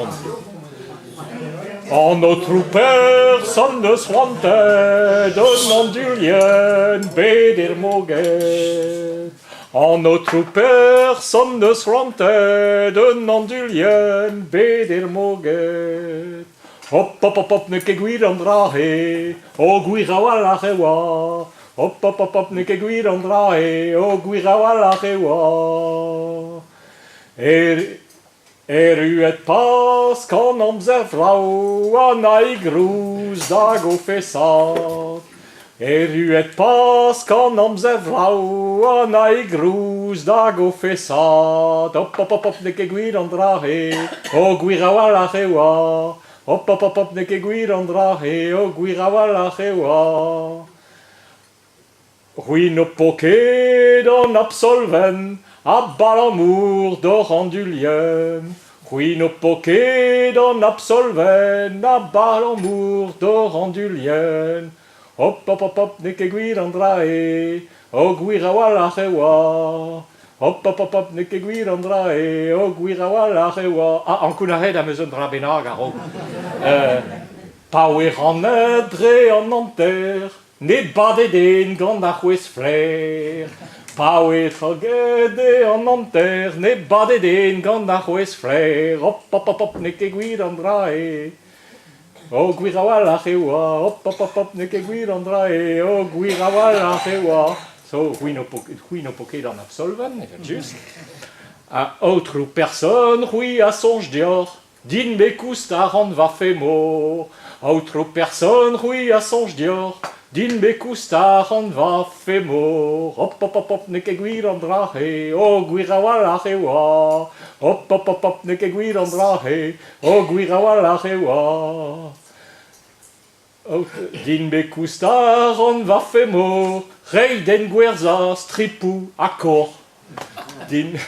mon Dieu. En notre personne ne sointe de nom du lien bédir moget. En notre personne ne sointe de nom du lien bédir moget. Hop hop hop hop ne ke gwir an drahe, o gwir a wala ewa. Hop hop hop hop ne ke gwir an drahe, o gwir a wala ewa. U et pas kan amzer vrouw an ai gruz da go fessat. U et pas kan amzer vrouw an ai gruz da go fessat. Hop hop hop hop ne ke gwir an drahe, o gwir a wala ewa. Hop hop hop hop ne ke gwir an drahe, o gwir a wala ewa. Ruine poket an absolven, a balamour d'oran du lien. Ruine poket an absolven, a balamour d'oran du lien. Hop hop hop hop ne ke gwir an drahe, o gwir a wala ewa. Hop hop hop hop ne ke gwir an drahe, o gwir a wala ewa. Ah, an kounaret am eus un dra benag a ro. Paouer an edre an anter, ne badet den gant a c'hwez fler. Paouer tragede an anter, ne badet den gant a c'hwez fler. Hop hop hop hop ne ke gwir an drahe, o gwir a wala ewa. Hop hop hop hop ne ke gwir an drahe, o gwir a wala ewa. So, ruine poket an absolven, evet just. Autre personne, rui a sonj dior, din me koustar an va femor. Autre personne, rui a sonj dior, din me koustar an va femor. Hop hop hop hop ne ke gwir an drahe, o gwir a wala ewa. Hop hop hop hop ne ke gwir an drahe, o gwir a wala ewa. Din me koustar an va femor, rei den gwerza stripou akor. Din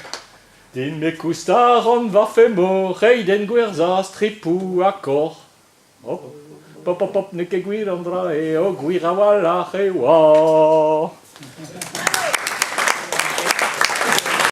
me koustar an va femor, rei den gwerza stripou akor. Hop hop hop hop ne ke gwir an drahe, o gwir a wala ewa.